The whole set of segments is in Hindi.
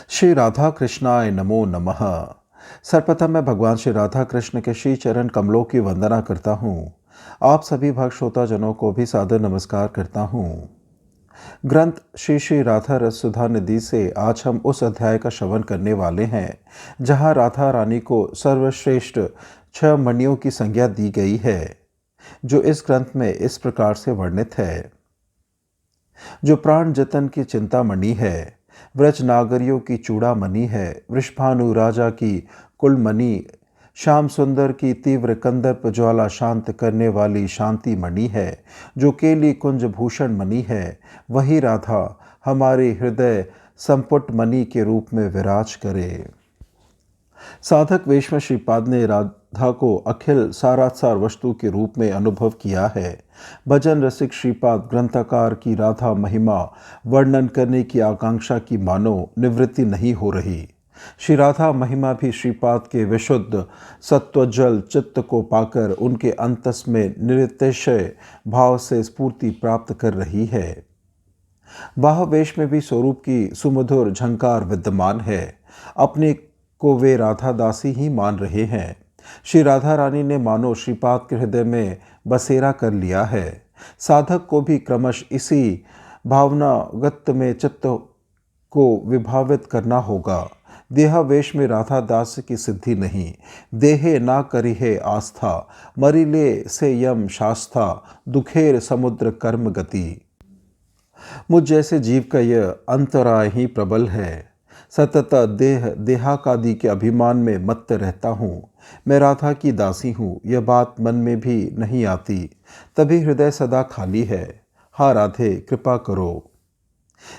श्री राधा कृष्णाय नमो नमः। सर्वप्रथम मैं भगवान श्री राधा कृष्ण के श्री चरण कमलों की वंदना करता हूँ। आप सभी भक्त श्रोताजनों को भी सादर नमस्कार करता हूँ। ग्रंथ श्री श्री राधा रस सुधा निधि से आज हम उस अध्याय का श्रवण करने वाले हैं जहाँ राधा रानी को सर्वश्रेष्ठ 6 मणियों की संज्ञा दी गई है, जो इस ग्रंथ में इस प्रकार से वर्णित है। जो प्राण जतन की चिंतामणि है, व्रज नागरियों की चूड़ामणि है, वृषभानु राजा की कुलमणि, श्याम सुंदर की तीव्र कंदर्प ज्वाला शांत करने वाली शांति मणि है, जो केली कुंज भूषण मणि है, वही राधा हमारे हृदय संपुट मणि के रूप में विराज करे। साधक वेश में श्रीपाद ने राधा को अखिल सारासार वस्तु के रूप में अनुभव किया है। भजन रसिक श्रीपाद ग्रंथकार की राधा महिमा वर्णन करने की आकांक्षा की मानो निवृत्ति नहीं हो रही। श्री राधा महिमा भी श्रीपाद के विशुद्ध सत्वजल चित्त को पाकर उनके अंतस में निरतिशय भाव से स्फूर्ति प्राप्त कर रही है। वाह वेश में भी स्वरूप की सुमधुर झंकार विद्यमान है। अपने को वे राधा दासी ही मान रहे हैं। श्री राधा रानी ने मानो श्रीपाद के हृदय में बसेरा कर लिया है। साधक को भी क्रमश इसी भावनागत में चित्त को विभावित करना होगा। देहावेश में राधा दास की सिद्धि नहीं। देहे ना करिहे आस्था, मरिले से यम शास्था, दुखेर समुद्र कर्म गति। मुझ जैसे जीव का यह अंतराय ही प्रबल है। सतत देहाकादि के अभिमान में मत्त रहता हूँ। मैं राधा की दासी हूँ, यह बात मन में भी नहीं आती, तभी हृदय सदा खाली है। हाँ राधे, कृपा करो।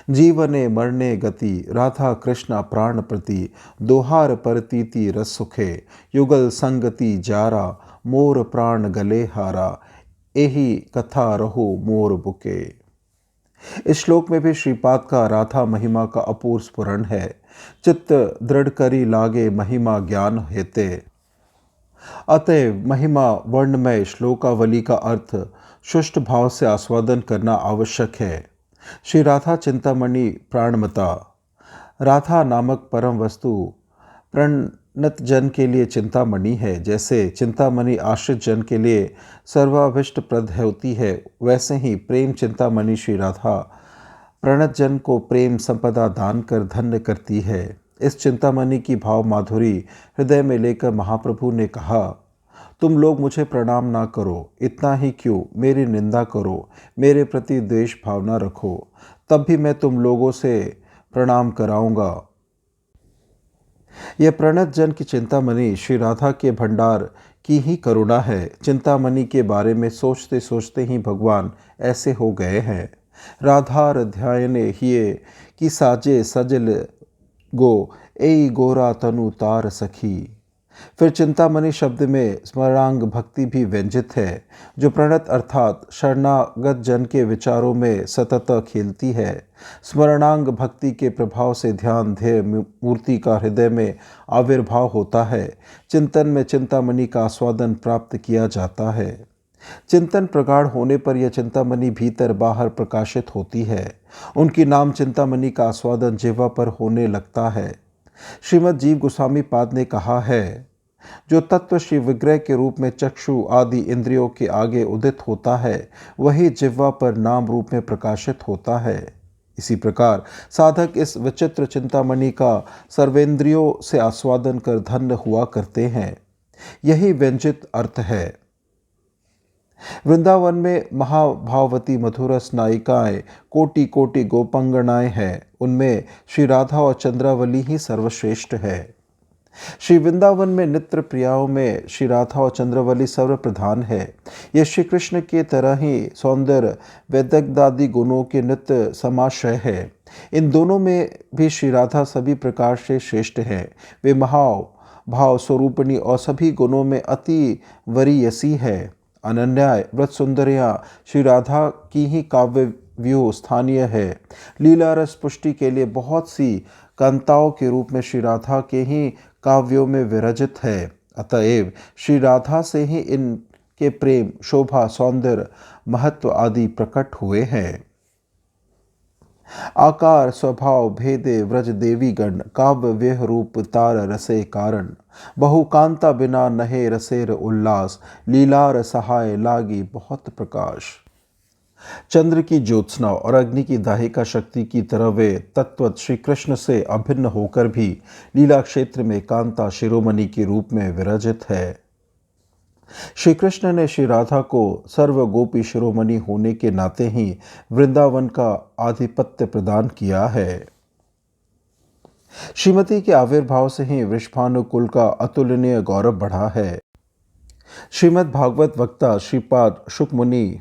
जीवने मरने गति, राधा कृष्णा प्राण प्रति, दोहार परतीति रस सुखे, युगल संगति जारा, मोर प्राण गले हारा, एही कथा रहो मोर बुके। इस श्लोक में भी श्रीपाद का राधा महिमा का अपूर्व स्फुरण है। चित्त दृढ़ करी लागे महिमा ज्ञान हेते। अतएव महिमा वर्णमय श्लोकावली का अर्थ शुष्ट भाव से आस्वादन करना आवश्यक है। श्री राधा चिंतामणि प्राणमता। राधा नामक परम वस्तु प्रणत जन के लिए चिंतामणि है। जैसे चिंतामणि आश्रित जन के लिए सर्वाभिष्ट प्रद होती है, वैसे ही प्रेम चिंतामणि श्री राधा प्रणत जन को प्रेम संपदा दान कर धन्य करती है। इस चिंतामणि की भाव माधुरी हृदय में लेकर महाप्रभु ने कहा, तुम लोग मुझे प्रणाम ना करो, इतना ही क्यों मेरी निंदा करो, मेरे प्रति द्वेष भावना रखो, तब भी मैं तुम लोगों से प्रणाम कराऊंगा। यह प्रणत जन की चिंतामणि श्री राधा के भंडार की ही करुणा है। चिंतामणि के बारे में सोचते सोचते ही भगवान ऐसे हो गए हैं। राधार ध्यायने हिये कि साजे सजल गो, एई गोरा तनु तार सखी। फिर चिंतामणि शब्द में स्मरणांग भक्ति भी व्यंजित है, जो प्रणत अर्थात शरणागत जन के विचारों में सतत खेलती है। स्मरणांग भक्ति के प्रभाव से ध्यान ध्येय मूर्ति का हृदय में आविर्भाव होता है। चिंतन में चिंतामणि का आस्वादन प्राप्त किया जाता है। चिंतन प्रगाढ़ होने पर यह चिंतामणि भीतर बाहर प्रकाशित होती है। उनकी नाम चिंतामणि का आस्वादन जिह्वा पर होने लगता है। श्रीमद् जीव गोस्वामी पाद ने कहा है, जो तत्व श्री विग्रह के रूप में चक्षु आदि इंद्रियों के आगे उदित होता है, वही जिह्वा पर नाम रूप में प्रकाशित होता है। इसी प्रकार साधक इस विचित्र चिंतामणि का सर्वेंद्रियों से आस्वादन कर धन्य हुआ करते हैं। यही व्यंजित अर्थ है। वृंदावन में महाभावती मधुरस नायिकाएं कोटि कोटि गोपंगनाएं हैं, उनमें श्री राधा और चंद्रावली ही सर्वश्रेष्ठ है। श्री वृंदावन में नित्य प्रियाओं में श्री राधा और चंद्रावली सर्वप्रधान है। यह श्री कृष्ण के तरह ही सौंदर्य वैदग्धादि गुणों के नित्य समाश्रय है। इन दोनों में भी श्री राधा सभी प्रकार से श्रेष्ठ हैं। वे महाव भाव स्वरूपिणी और सभी गुणों में अति वरीयसी है। अनन्याय व्रत सुंदरियाँ श्री राधा की ही काव्य व्यूह स्थानीय है। लीला रस पुष्टि के लिए बहुत सी कांताओं के रूप में श्री राधा के ही काव्यों में विरजित है। अतएव श्री राधा से ही इनके प्रेम, शोभा, सौंदर्य, महत्व आदि प्रकट हुए हैं। आकार स्वभाव भेदे व्रज देवी गण, काव्य वेह रूप तार रसे कारण। बहु कांता बिना नहे रसेर उल्लास, लीलार सहाय लागी बहुत प्रकाश। चंद्र की ज्योत्सना और अग्नि की दाहिका शक्ति की तरह वे तत्वत श्री कृष्ण से अभिन्न होकर भी लीला क्षेत्र में कांता शिरोमणि के रूप में विराजित है। श्री कृष्ण ने श्री राधा को सर्व गोपी शिरोमणि होने के नाते ही वृंदावन का आधिपत्य प्रदान किया है। श्रीमती के आविर्भाव से ही वृषभानु कुल का अतुलनीय गौरव बढ़ा है। श्रीमद् भागवत वक्ता श्रीपाद शुक मुनि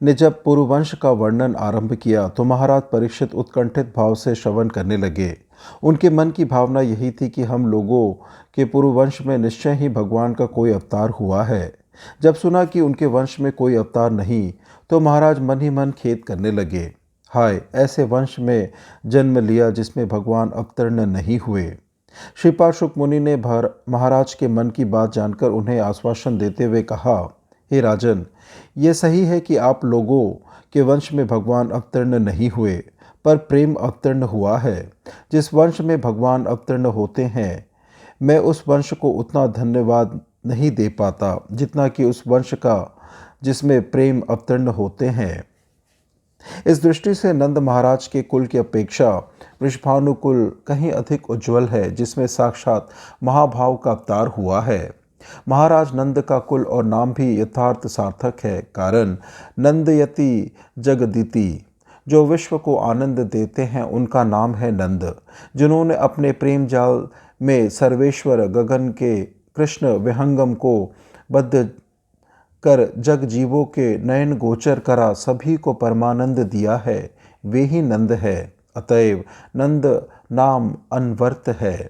ने जब पुरुवंश का वर्णन आरंभ किया तो महाराज परीक्षित उत्कंठित भाव से श्रवण करने लगे। उनके मन की भावना यही थी कि हम लोगों के पुरुवंश में निश्चय ही भगवान का कोई अवतार हुआ है। जब सुना कि उनके वंश में कोई अवतार नहीं तो महाराज मन ही मन खेद करने लगे। हाय, ऐसे वंश में जन्म लिया जिसमें भगवान अवतर्ण नहीं हुए। श्रीपाद शुक मुनि ने महाराज के मन की बात जानकर उन्हें आश्वासन देते हुए कहा, हे राजन, ये सही है कि आप लोगों के वंश में भगवान अवतर्ण नहीं हुए, पर प्रेम अवतर्ण हुआ है। जिस वंश में भगवान अवतर्ण होते हैं, मैं उस वंश को उतना धन्यवाद नहीं दे पाता जितना कि उस वंश का जिसमें प्रेम अवतर्ण होते हैं। इस दृष्टि से नंद महाराज के कुल की अपेक्षा वृषभानु कुल कहीं अधिक उज्ज्वल है, जिसमें साक्षात महाभाव का अवतार हुआ है। महाराज नंद का कुल और नाम भी यथार्थ सार्थक है, कारण नंदयति जगदिति, जो विश्व को आनंद देते हैं, उनका नाम है नंद। जिन्होंने अपने प्रेम जाल में सर्वेश्वर गगन के कृष्ण विहंगम को बद्ध कर जग जीवों के नयन गोचर करा, सभी को परमानंद दिया है, वे ही नंद है। अतएव नंद नाम अनवर्त है।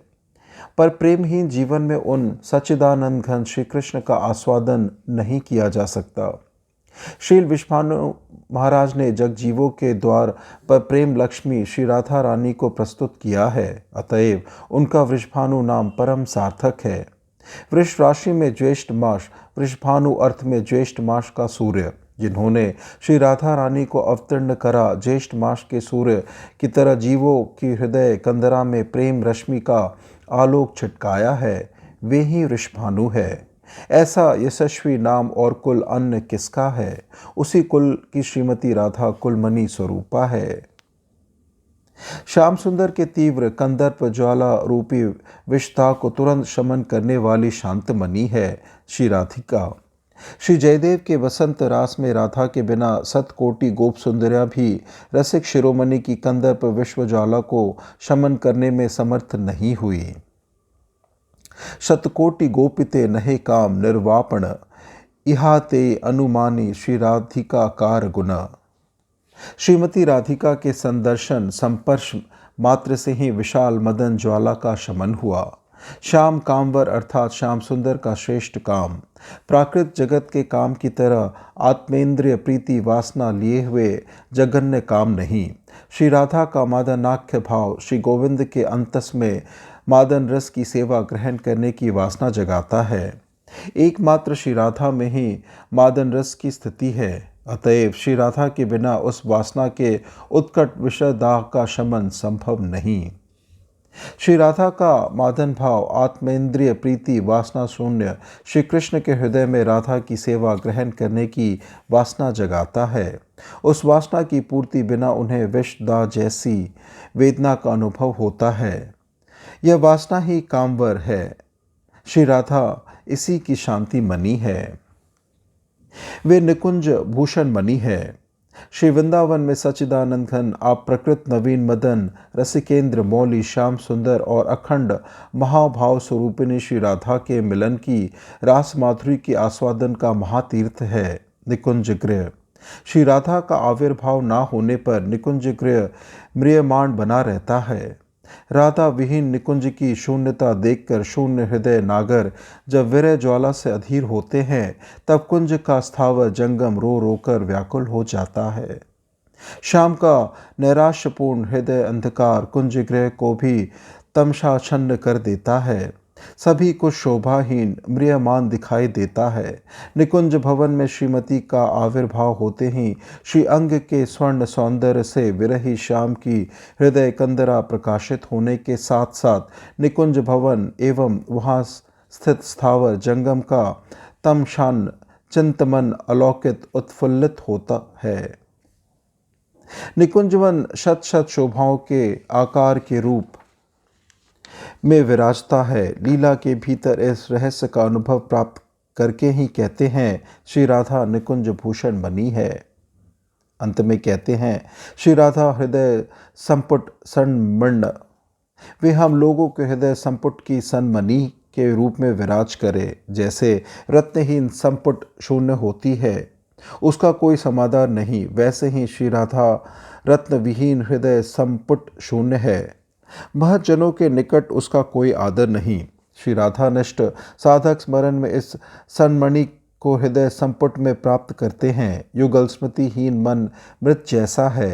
पर प्रेमहीन जीवन में उन सच्चिदानंद घन श्री कृष्ण का आस्वादन नहीं किया जा सकता। श्री वृषभानु महाराज ने जगजीवों के द्वार पर प्रेम लक्ष्मी श्री राधा रानी को प्रस्तुत किया है। अतएव उनका वृषभानु नाम परम सार्थक है। वृष राशि में ज्येष्ठ मास, वृषभानु अर्थ में ज्येष्ठ मास का सूर्य, जिन्होंने श्री राधा रानी को अवतीर्ण करा, ज्येष्ठ मास के सूर्य की तरह जीवों की हृदय कंदरा में प्रेम रश्मि का आलोक छिटकाया है, वे ही वृषभानु है। ऐसा यशस्वी नाम और कुल अन्य किसका है? उसी कुल की श्रीमती राधा कुलमणि स्वरूपा है। श्याम सुंदर के तीव्र कंदर्प ज्वाला रूपी विषता को तुरंत शमन करने वाली शांतमणि है श्री राधिका। श्री जयदेव के वसंत रास में राधा के बिना सतकोटि गोप सुंदरियां भी रसिक शिरोमणि की कंदर्प विश्व ज्वाला को शमन करने में समर्थ नहीं हुई। शतकोटि गोपिते नहे काम निर्वापण, इहाते अनुमानी श्री राधिका कार गुना। श्रीमती राधिका के संदर्शन संपर्श मात्र से ही विशाल मदन ज्वाला का शमन हुआ। श्याम कामवर अर्थात श्याम सुंदर का श्रेष्ठ काम, प्राकृत जगत के काम की तरह आत्मेंद्रिय प्रीति वासना लिए हुए जघन्य काम नहीं। श्री राधा का मादनाख्य भाव श्री गोविंद के अंतस में मादन रस की सेवा ग्रहण करने की वासना जगाता है। एकमात्र श्री राधा में ही मादन रस की स्थिति है। अतएव श्री राधा के बिना उस वासना के उत्कट विषय दाह का शमन संभव नहीं। श्री राधा का मादन भाव आत्मेंद्रिय प्रीति वासना शून्य श्री कृष्ण के हृदय में राधा की सेवा ग्रहण करने की वासना जगाता है। उस वासना की पूर्ति बिना उन्हें विष दाह जैसी वेदना का अनुभव होता है। यह वासना ही कामवर है। श्री राधा इसी की शांति मणि है। वे निकुंज भूषण मणि है। श्री वृंदावन में सच्चिदानंद घन आप प्रकृत नवीन मदन रसिकेंद्र मौली श्याम सुंदर और अखंड महाभाव स्वरूपिणी श्री राधा के मिलन की रास माधुरी के आस्वादन का महातीर्थ है निकुंज गृह। श्री राधा का आविर्भाव ना होने पर निकुंज गृह म्रियमाण बना रहता है। राधा विहीन निकुंज की शून्यता देखकर शून्य हृदय नागर जब विरह ज्वाला से अधीर होते हैं, तब कुंज का स्थावर जंगम रो रोकर व्याकुल हो जाता है। शाम का नैराश्यपूर्ण हृदय अंधकार कुंज गृह को भी तमशाच्छन्न कर देता है। सभी को शोभाहीन म्रियमान दिखाई देता है। निकुंज भवन में श्रीमती का आविर्भाव होते ही श्री अंग के स्वर्ण सौंदर्य से विरही श्याम की हृदय कंदरा प्रकाशित होने के साथ साथ निकुंज भवन एवं वहाँ स्थित स्थावर जंगम का तमशान चिंतमन अलौकित उत्फुल्लित होता है। निकुंजवन शत शत शोभाओं के आकार के रूप में विराजता है। लीला के भीतर इस रहस्य का अनुभव प्राप्त करके ही कहते हैं श्री राधा निकुंज भूषण बनी है। अंत में कहते हैं श्री राधा हृदय संपुट सन्मण्ड, वे हम लोगों के हृदय संपुट की सनमणि के रूप में विराज करे। जैसे रत्नहीन संपुट शून्य होती है, उसका कोई समाधान नहीं, वैसे ही श्री राधा रत्न विहीन हृदय संपुट शून्य है। महजनों के निकट उसका कोई आदर नहीं। श्री राधा निष्ठ साधक स्मरण में इस सन्मणि को हृदय संपुट में प्राप्त करते हैं। युगल स्मृतिहीन मन मृत जैसा है।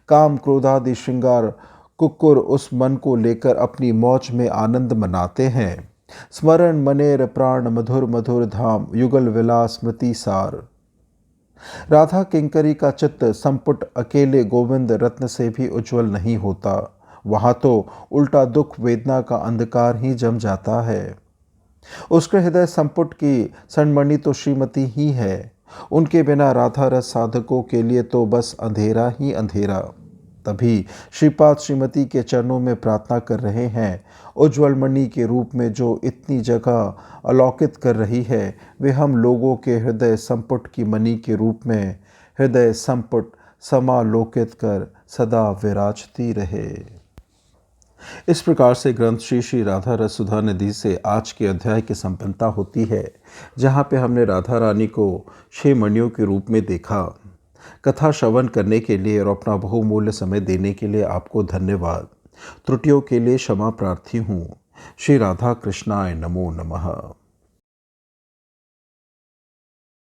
काम क्रोधादि श्रृंगार कुक्कुर उस मन को लेकर अपनी मौज में आनंद मनाते हैं। स्मरण मनेर प्राण मधुर मधुर धाम, युगल विलास स्मृति सार। राधा किंकरी का चित्त संपुट अकेले गोविंद रत्न से भी उज्जवल नहीं होता। वहाँ तो उल्टा दुख वेदना का अंधकार ही जम जाता है। उसके हृदय संपुट की सनमणि तो श्रीमती ही है। उनके बिना राधा रस साधकों के लिए तो बस अंधेरा ही अंधेरा। तभी श्रीपाद श्रीमती के चरणों में प्रार्थना कर रहे हैं, उज्ज्वल मणि के रूप में जो इतनी जगह अलौकित कर रही है, वे हम लोगों के हृदय संपुट की मणि के रूप में हृदय संपुट समालोकित कर सदा विराजती रहे। इस प्रकार से ग्रंथ श्री श्री राधा रस सुधा निधि से आज के अध्याय की संपन्नता होती है, जहाँ पे हमने राधा रानी को 6 मणियों के रूप में देखा। कथा श्रवण करने के लिए और अपना बहुमूल्य समय देने के लिए आपको धन्यवाद। त्रुटियों के लिए क्षमा प्रार्थी हूँ। श्री राधा कृष्णाय नमो नमः।